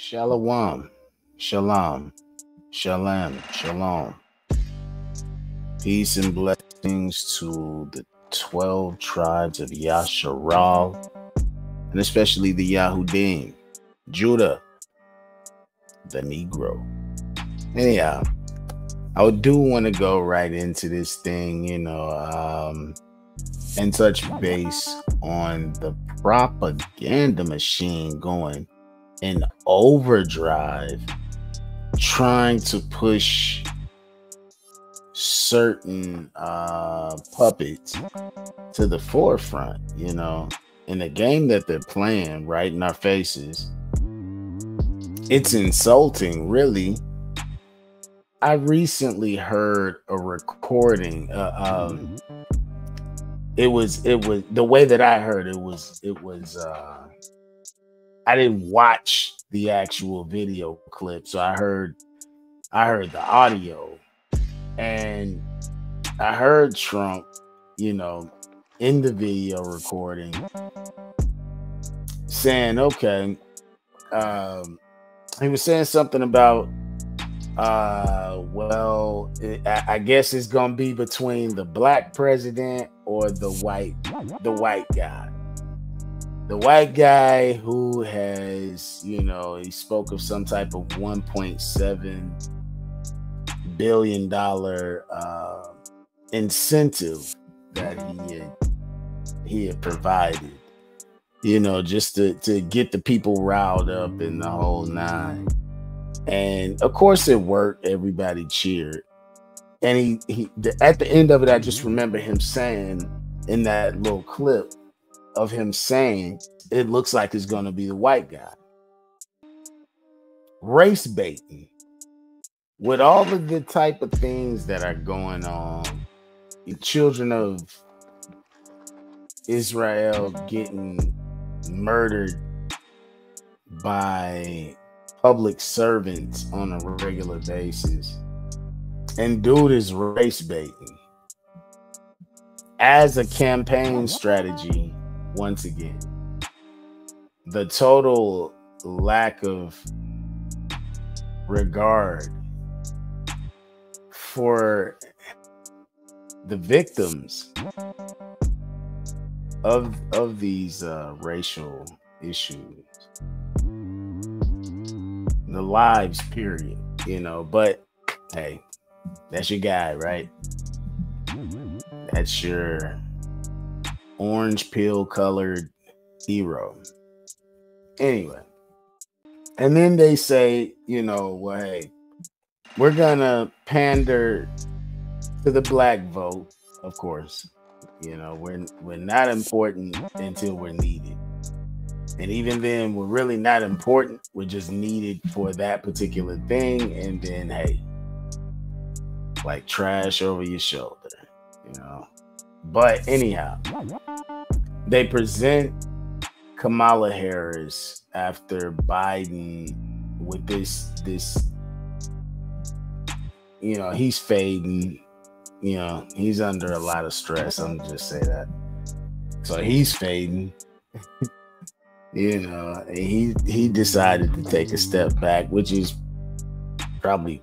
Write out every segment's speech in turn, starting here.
Shalom, shalom, shalom, shalom. Peace and blessings to the 12 tribes of Yasharal, and especially the Yahudim, Judah, the Negro. Anyhow, I do want to go right into this thing, and touch base on the propaganda machine going in overdrive, trying to push certain puppets to the forefront, in the game that they're playing right in our faces. It's insulting, really. I recently heard a recording. It was the way that I heard it was I didn't watch the actual video clip, so I heard the audio, and I heard Trump, in the video recording saying, okay, he was saying something about, I guess it's gonna be between the black president or the white guy. The white guy who has, he spoke of some type of $1.7 billion incentive that he had provided, just to get the people riled up in the whole nine. And of course it worked. Everybody cheered. And he at the end of it, I just remember him saying in that little clip of him saying, it looks like it's going to be the white guy. Race baiting. With all of the type of things that are going on, the children of Israel getting murdered by public servants on a regular basis, and dude is race baiting as a campaign strategy. Once again, the total lack of regard for the victims of these racial issues, the lives, period. But hey, that's your guy, right? That's your orange pill colored hero. Anyway, and then they say, hey, we're gonna pander to the black vote. Of course, we're not important until we're needed, and even then, we're really not important. We're just needed for that particular thing, and then hey, like trash over your shoulder, But anyhow, they present Kamala Harris after Biden with this, he's fading, he's under a lot of stress. I'm gonna just say that. So he's fading, and he decided to take a step back, which is probably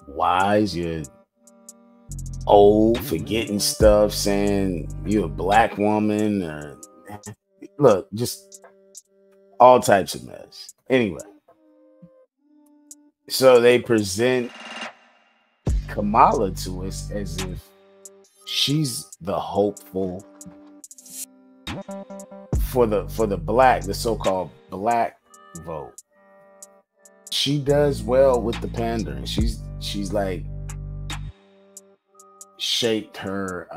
wise. You're old, forgetting stuff, saying you're a black woman, or look, just all types of mess. Anyway, so they present Kamala to us as if she's the hopeful for the so-called black vote. She does well with the pandering. She's like shaped her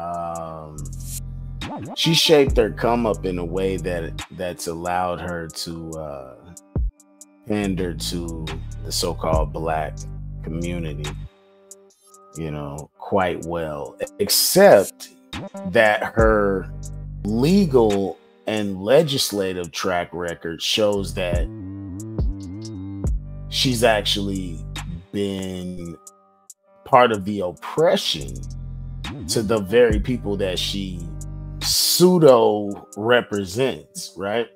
come up in a way that's allowed her to pander to the so-called black community, quite well, except that her legal and legislative track record shows that she's actually been part of the oppression to the very people that she pseudo represents, right?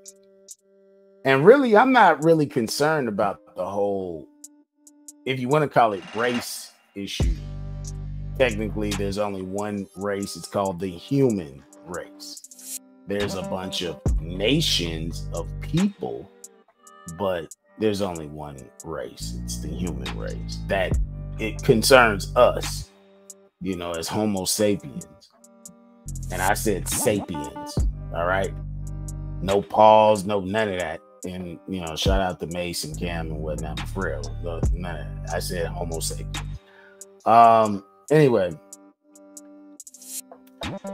And really, I'm not really concerned about the whole, if you want to call it race issue. Technically, there's only one race. It's called the human race. There's a bunch of nations of people, but there's only one race. It's the human race. That it concerns us, you know, as Homo sapiens. And I said sapiens, all right? No pause, no none of that. And, you know, shout out to Mace and Cam and whatnot, for real. None of that. I said Homo sapiens. Anyway,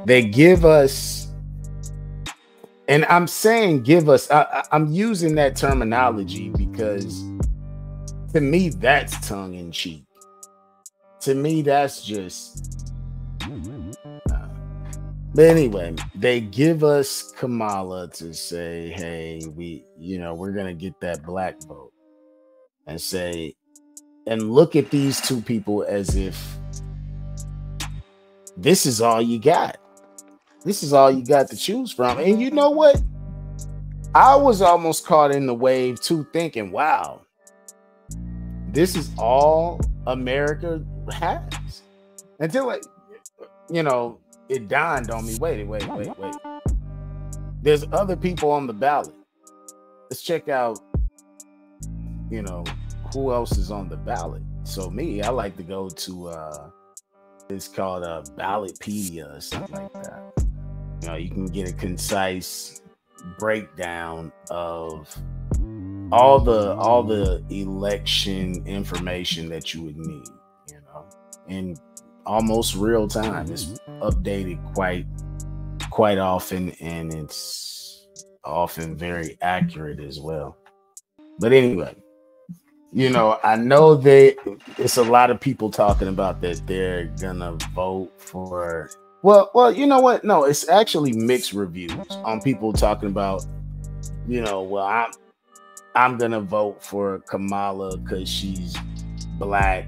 they give us, and I'm saying give us, I'm using that terminology because to me, that's tongue in cheek. To me, that's just, but anyway, they give us Kamala to say, hey, we're going to get that black vote, and say, and look at these two people as if this is all you got. This is all you got to choose from. And you know what? I was almost caught in the wave too, thinking, wow, this is all America has. Until it dawned on me, wait. There's other people on the ballot. Let's check out, who else is on the ballot. So me, I like to go to it's called a Ballotpedia or something like that. You can get a concise breakdown of all the election information that you would need, in almost real time. It's updated quite often, and it's often very accurate as well. But anyway, I know that it's a lot of people talking about that they're gonna vote for. Well, you know what? No, it's actually mixed reviews on people talking about, I'm gonna vote for Kamala because she's black.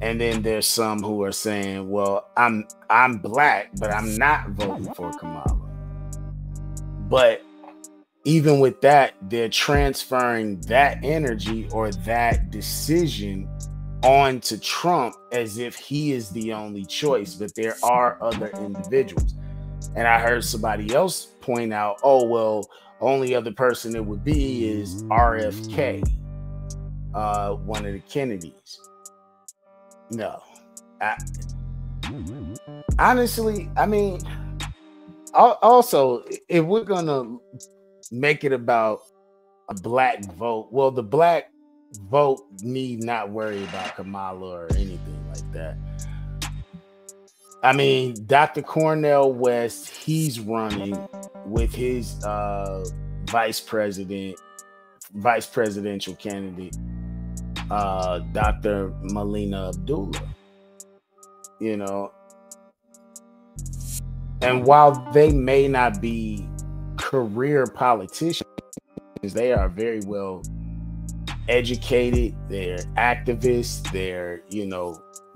And then there's some who are saying, well, I'm black, but I'm not voting for Kamala. But even with that, they're transferring that energy or that decision onto Trump as if he is the only choice, but there are other individuals. And I heard somebody else point out, oh, well, only other person it would be is RFK, one of the Kennedys. No. Honestly, I mean, also, if we're going to make it about a black vote, well, the black vote need not worry about Kamala or anything like that. I mean, Dr. Cornel West, he's running with his vice presidential candidate, Dr. Melina Abdullah, and while they may not be career politicians, they are very well educated, they're activists, they're,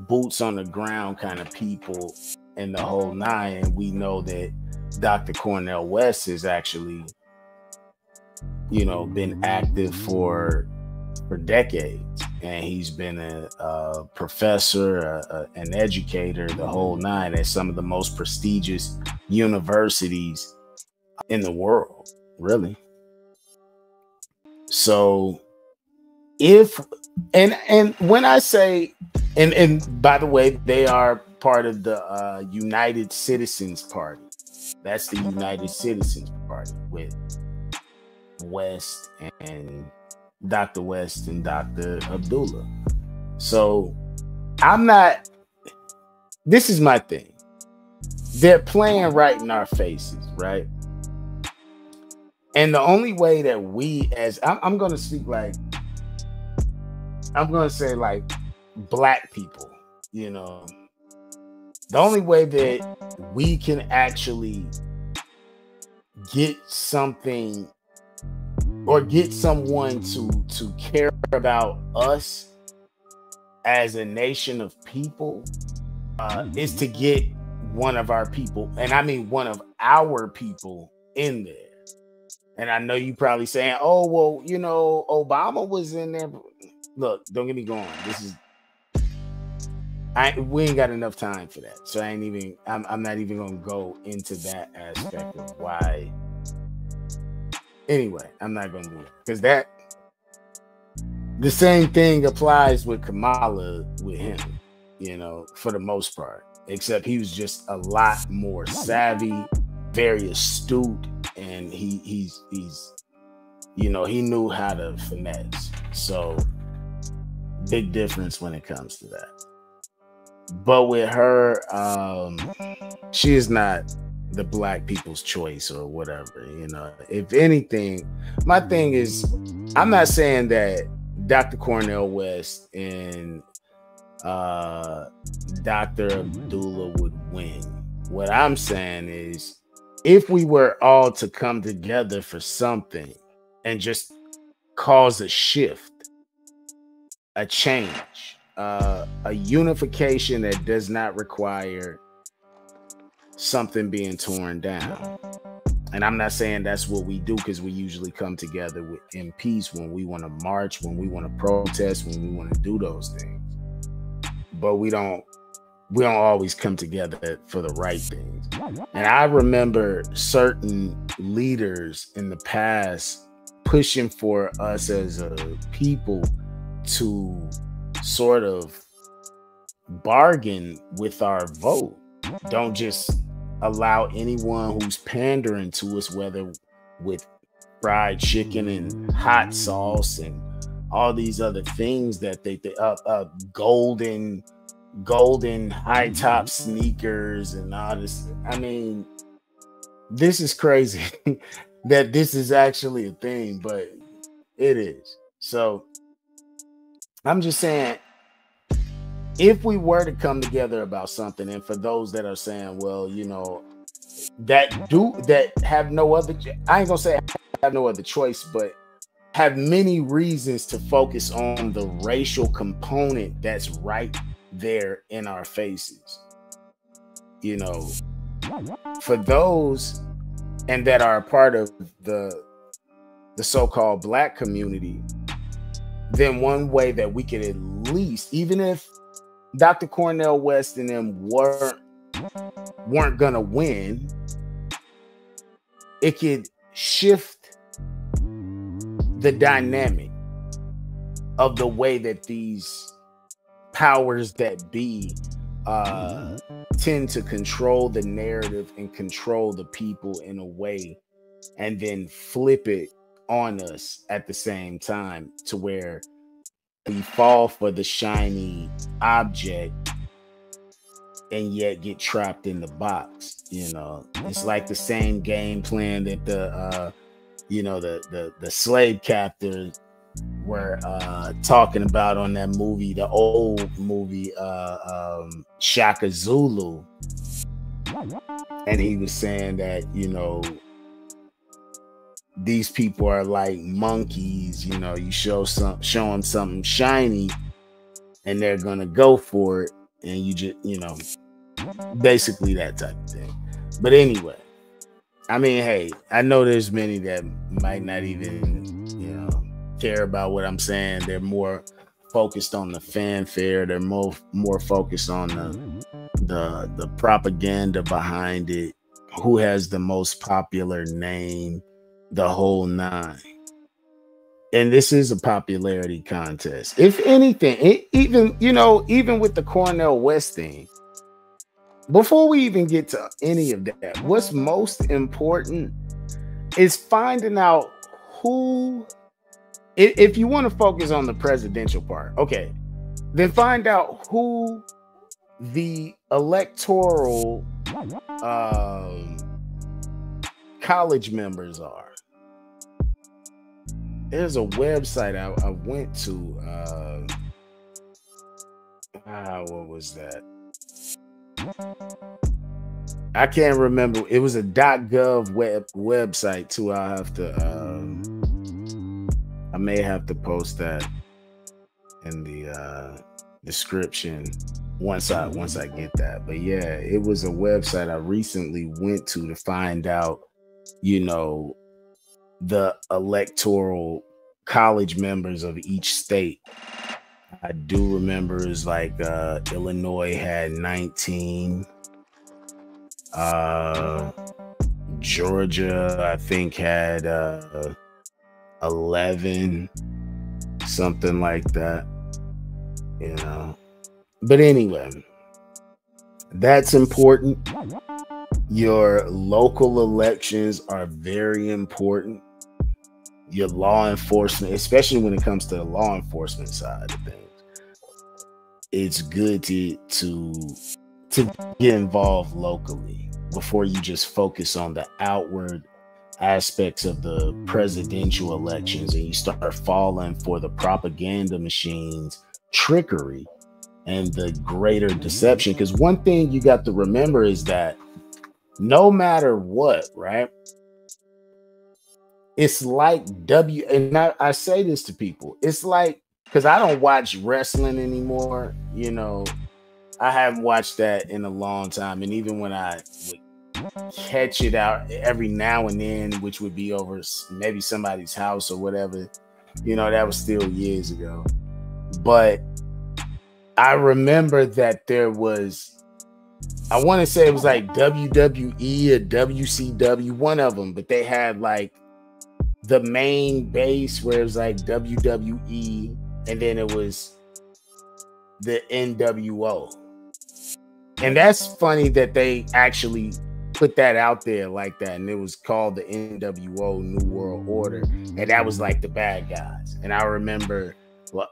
boots on the ground kind of people in the whole nine. And we know that Dr. Cornel West has actually, been active for decades, and he's been a professor, an educator, the whole nine at some of the most prestigious universities in the world, really. So and when I say, and by the way, they are part of the United Citizens Party. That's the United Citizens Party with West and Dr. West and Dr. Abdullah. So this is my thing. They're playing right in our faces, right? And the only way that we, as I'm going to speak like, I'm going to say like black people, the only way that we can actually get something or get someone to care about us as a nation of people is to get one of our people, and I mean one of our people, in there. And I know you probably saying, "Oh, well, you know, Obama was in there." Look, don't get me going. We ain't got enough time for that, so I'm not even gonna go into that aspect of why. Anyway, I'm not gonna do it because the same thing applies with Kamala with him, you know, for the most part, except he was just a lot more savvy, very astute, and he's you know, he knew how to finesse. So big difference when it comes to that. But with her, she is not the black people's choice or whatever, you know. If anything, my thing is, I'm not saying that Dr. Cornel West and Dr. Abdullah would win. What I'm saying is, if we were all to come together for something and just cause a shift, a change, a unification that does not require something being torn down. And I'm not saying that's what we do, because we usually come together in peace when we want to march, when we want to protest, when we want to do those things. But we don't always come together for the right things. And I remember certain leaders in the past pushing for us as a people to sort of bargain with our vote. Don't just allow anyone who's pandering to us, whether with fried chicken and hot sauce and all these other things that they golden high top sneakers and all this. I mean, this is crazy that this is actually a thing, but it is. So I'm just saying, if we were to come together about something, and for those that are saying, well, you know, that have no other, I ain't gonna say have no other choice, but have many reasons to focus on the racial component that's right there in our faces. You know, for those and that are a part of the so-called black community, then one way that we could at least, even if Dr. Cornel West and them weren't gonna win, it could shift the dynamic of the way that these powers that be tend to control the narrative and control the people in a way, and then flip it on us at the same time, to where we fall for the shiny object and yet get trapped in the box. You know, it's like the same game plan that the slave captors were talking about on that movie, the old movie, Shaka Zulu. And he was saying that, you know, these people are like monkeys, you know, you show them something shiny and they're gonna go for it, and you just, you know, basically that type of thing. But anyway, I mean, hey, I know there's many that might not even, you know, care about what I'm saying. They're more focused on the fanfare. They're more focused on the propaganda behind it. Who has the most popular name? The whole nine. And this is a popularity contest. If anything, even with the Cornel West thing, before we even get to any of that, what's most important is finding out who, if you want to focus on the presidential part, okay, then find out who the electoral college members are. There's a website I went to. What was that? I can't remember. It was a .gov website too. I'll have to. I may have to post that in the description once I get that. But yeah, it was a website I recently went to find out, you know, the electoral college members of each state. I do remember is like Illinois had 19. Georgia, I think, had 11, something like that. You know. But anyway, that's important. Your local elections are very important. Your law enforcement, especially when it comes to the law enforcement side of things, it's good to get involved locally before you just focus on the outward aspects of the presidential elections and you start falling for the propaganda machine's trickery and the greater deception. Because one thing you got to remember is that no matter what, right? It's like and I say this to people, it's like, because I don't watch wrestling anymore, you know, I haven't watched that in a long time. And even when I would catch it out every now and then, which would be over maybe somebody's house or whatever, you know, that was still years ago. But I remember that there was, I want to say it was like WWE or WCW, one of them, but they had like the main base where it was like WWE, and then it was the NWO. And that's funny that they actually put that out there like that, and it was called the NWO, New World Order, and that was like the bad guys. And I remember, well,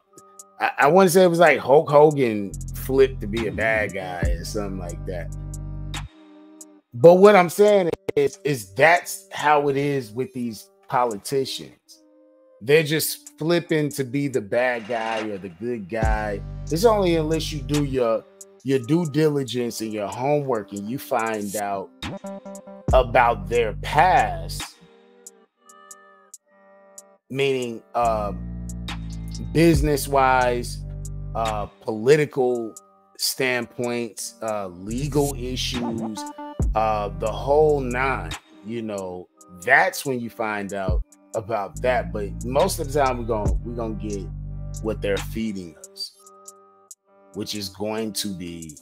I want to say it was like Hulk Hogan flipped to be a bad guy or something like that. But what I'm saying is that's how it is with these politicians. They're just flipping to be the bad guy or the good guy. It's only unless you do your due diligence and your homework and you find out about their past, meaning business-wise, political standpoints, legal issues, the whole nine, you know, that's when you find out about that. But most of the time we're gonna get what they're feeding us, which is going to be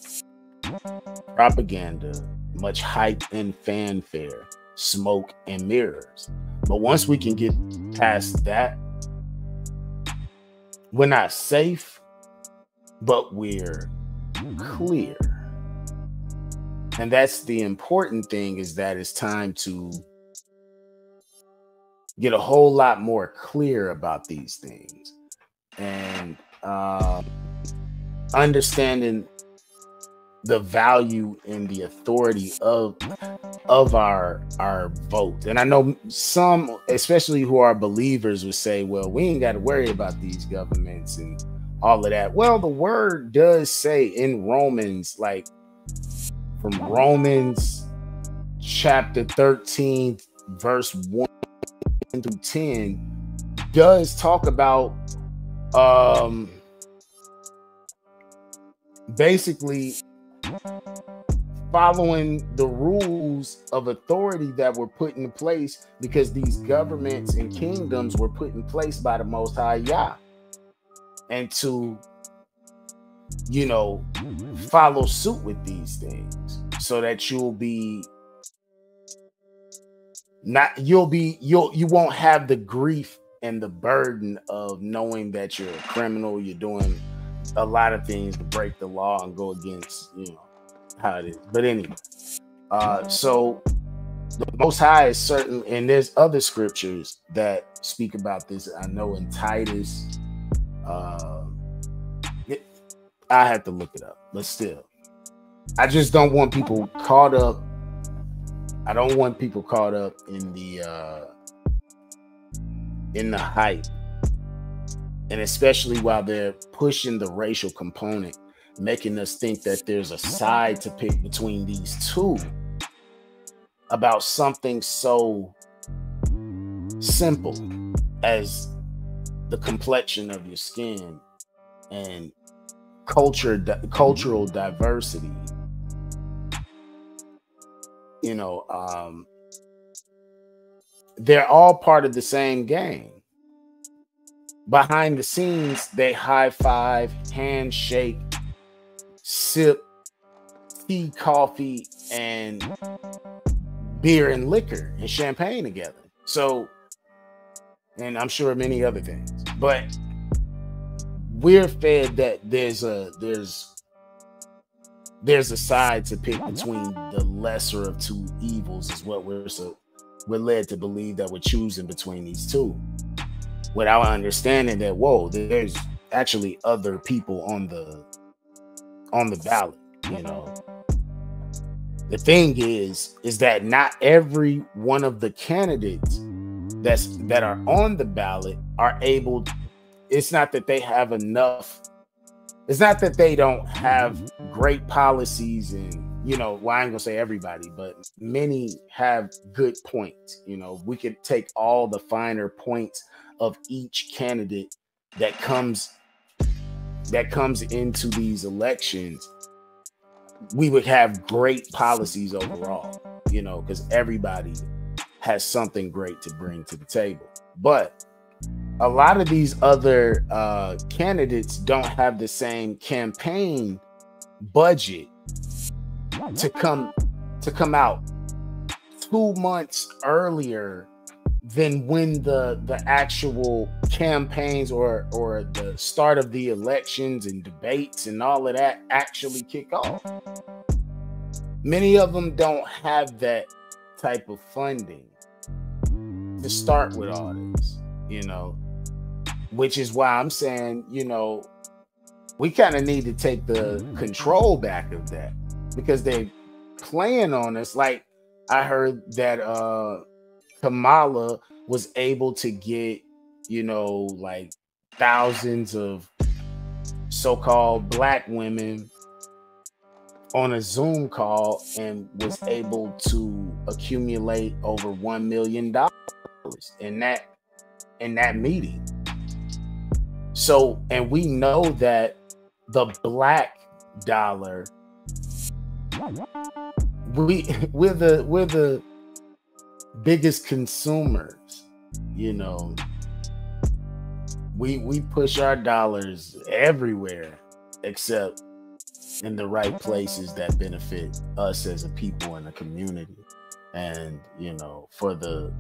propaganda, much hype and fanfare, smoke and mirrors. But once we can get past that, we're not safe, but we're clear. And that's the important thing, is that it's time to get a whole lot more clear about these things and understanding the value and the authority of our vote. And I know some, especially who are believers, would say, well, we ain't got to worry about these governments and all of that. Well, the word does say in Romans, like from Romans chapter 13, verse 1 through 10, does talk about basically following the rules of authority that were put in place, because these governments and kingdoms were put in place by the Most High Yah, and to, you know, follow suit with these things so that you won't have the grief and the burden of knowing that you're a criminal, you're doing a lot of things to break the law and go against, you know, how it is. But anyway, so the Most High is certain, and there's other scriptures that speak about this. I know in Titus, I have to look it up, but still, I just don't want people caught up. I don't want people caught up in the hype, and especially while they're pushing the racial component, making us think that there's a side to pick between these two about something so simple as the complexion of your skin and cultural diversity. You know, they're all part of the same game. Behind the scenes, they high five, handshake, sip tea, coffee, and beer and liquor and champagne together. So, and I'm sure many other things, but we're fed that there's a side to pick between the lesser of two evils is what we're led to believe, that we're choosing between these two, without understanding that, whoa, there's actually other people on the ballot. You know, the thing is that not every one of the candidates that are on the ballot are able. It's not that they have enough. It's not that they don't have great policies, and, you know, well, I ain't gonna say everybody, but many have good points. You know, we could take all the finer points of each candidate that comes into these elections. We would have great policies overall, you know, because everybody has something great to bring to the table. But a lot of these other candidates don't have the same campaign budget to come out 2 months earlier than when the actual campaigns or the start of the elections and debates and all of that actually kick off. Many of them don't have that type of funding to start with all this, you know, which is why I'm saying, you know, we kind of need to take the control back of that, because they're playing on us. Like, I heard that Kamala was able to get, you know, like thousands of so-called black women on a Zoom call and was able to accumulate over $1 million in that meeting. So, and we know that the black dollar, we're the biggest consumers, you know. We push our dollars everywhere except in the right places that benefit us as a people and a community. And, you know, for the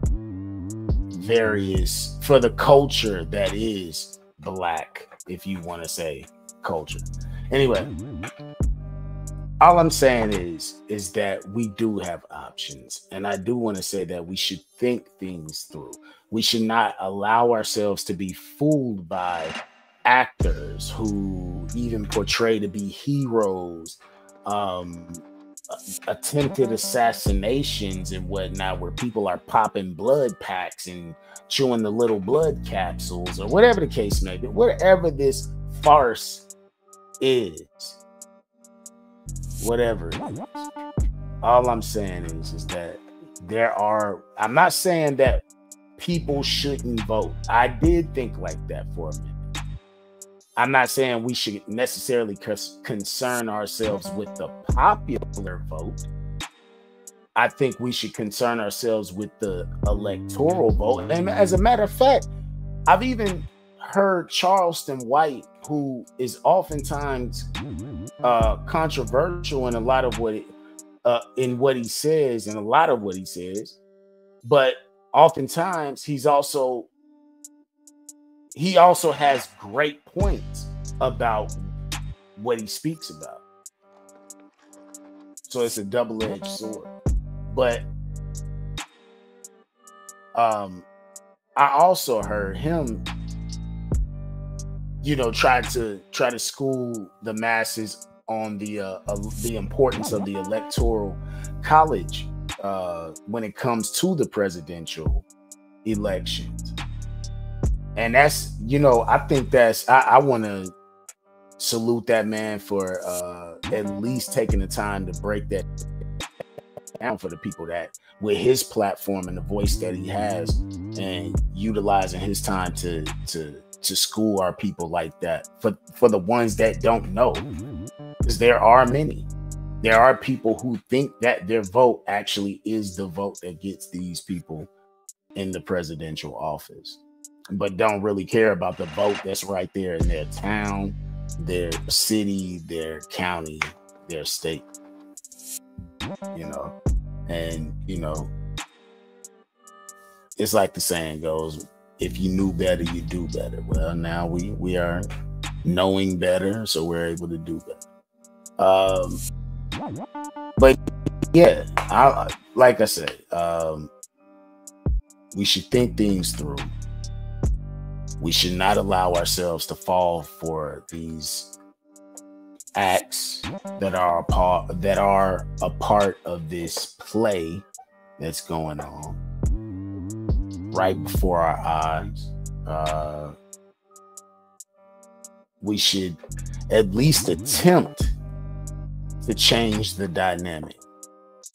culture that is black, if you want to say culture. Anyway, all I'm saying is that we do have options. And I do want to say that we should think things through. We should not allow ourselves to be fooled by actors who even portray to be heroes, attempted assassinations and whatnot, where people are popping blood packs and chewing the little blood capsules, or whatever the case may be, whatever this farce is, whatever it is. All I'm saying is that I'm not saying that people shouldn't vote. I did think like that for a minute. I'm not saying we should necessarily concern ourselves with the popular vote. I think we should concern ourselves with the electoral vote. And as a matter of fact, I've even heard Charleston White, who is oftentimes controversial in a lot of what he says, but oftentimes he also has great points about what he speaks about. So it's a double-edged sword. But I also heard him, you know, try to school the masses on the importance of the electoral college when it comes to the presidential elections. And that's, you know, I think I want to salute that man for at least taking the time to break that down for the people that, with his platform and the voice that he has, and utilizing his time to school our people like that, for the ones that don't know, because there are many. There are people who think that their vote actually is the vote that gets these people in the presidential office, but don't really care about the vote that's right there in their town, their city, their county, their state, you know. And, you know, it's like the saying goes, if you knew better, you do better. Well, now we are knowing better, so we're able to do better. But yeah, like I said, we should think things through. We should not allow ourselves to fall for these acts that are a part of this play that's going on right before our eyes. We should at least attempt to change the dynamic.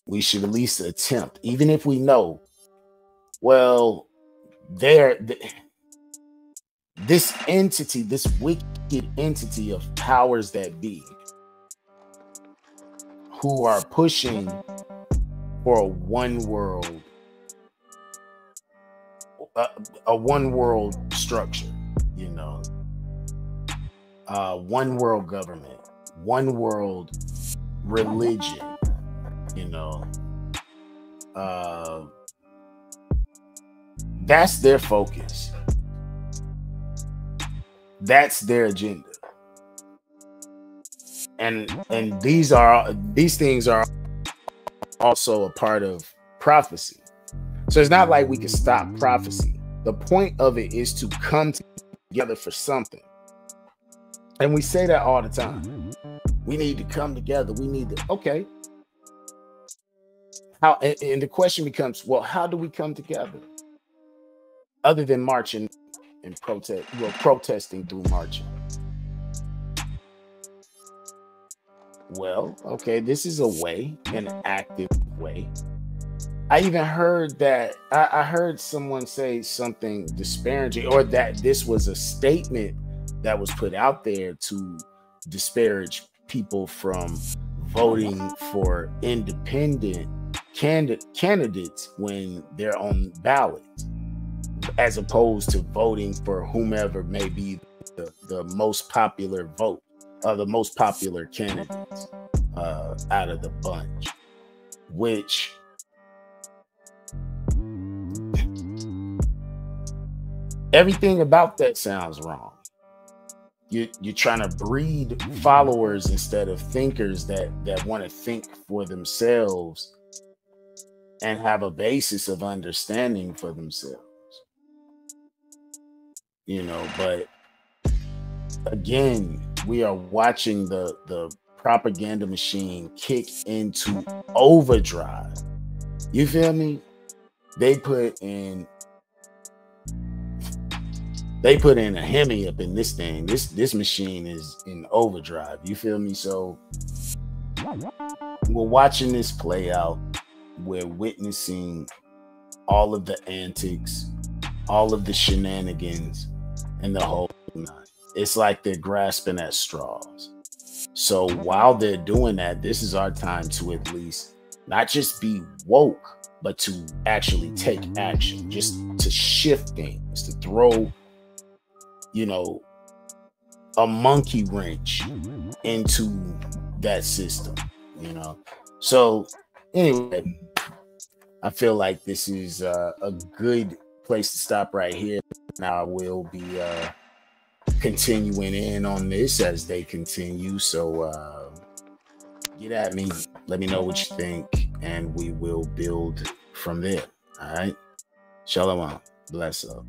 We should at least attempt, even if we know, well, this entity, this wicked entity of powers that be, who are pushing for a one world structure, you know, one world government, one world religion, you know, that's their focus. That's their agenda. And these things are also a part of prophecy. So it's not like we can stop prophecy. The point of it is to come together for something. And we say that all the time. We need to come together. We need to, okay. How, and the question becomes, well, how do we come together? Other than marching and protesting through marching. Well, okay, this is a way, an active way. I even heard that, I heard someone say something disparaging, or that this was a statement that was put out there to disparage people from voting for independent candidates when they're on ballot, as opposed to voting for whomever may be the most popular vote, or the most popular candidates out of the bunch, which everything about that sounds wrong. You're trying to breed followers instead of thinkers that want to think for themselves and have a basis of understanding for themselves. You know, but again, we are watching the propaganda machine kick into overdrive. You feel me? They put in a Hemi up in this thing. This machine is in overdrive. You feel me? So we're watching this play out. We're witnessing all of the antics, all of the shenanigans, and the whole nine. It's like they're grasping at straws. So while they're doing that, this is our time to at least not just be woke, but to actually take action, just to shift things, to throw, you know, a monkey wrench into that system, you know. So anyway, I feel like this is a good place to stop right here. Now I will be continuing in on this as they continue. So get at me, let me know what you think, and we will build from there. All right. Shalom. Bless up.